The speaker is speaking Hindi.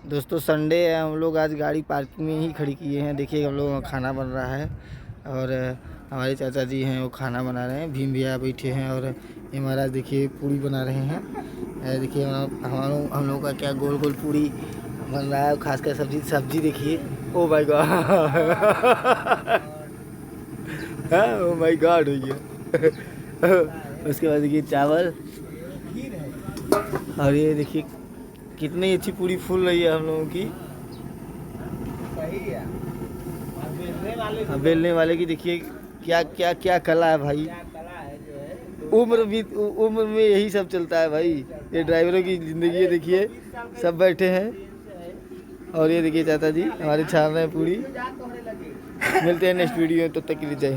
दोस्तों संडे है, हम लोग आज गाड़ी पार्किंग में ही खड़ी किए हैं। देखिए हम लोग खाना बन रहा है और हमारे चाचा जी हैं वो खाना बना रहे हैं। भीम भैया बैठे हैं और ये महाराज देखिए पूड़ी बना रहे हैं। देखिए हम लोग का क्या गोल गोल पूड़ी बन रहा है। खासकर सब्जी देखिए। Oh my God oh my God हो गया। उसके बाद देखिए चावल और ये देखिए कितनी अच्छी पूरी फूल रही है हम लोगों की। बेलने वाले की देखिए क्या क्या क्या कला है भाई। उम्र में यही सब चलता है भाई। ये ड्राइवरों की जिंदगी है। देखिए सब बैठे हैं और ये देखिए चाचा जी हमारे छान रहे हैं पूरी। मिलते हैं नेक्स्ट वीडियो में, तब तक के लिए जय हिंद।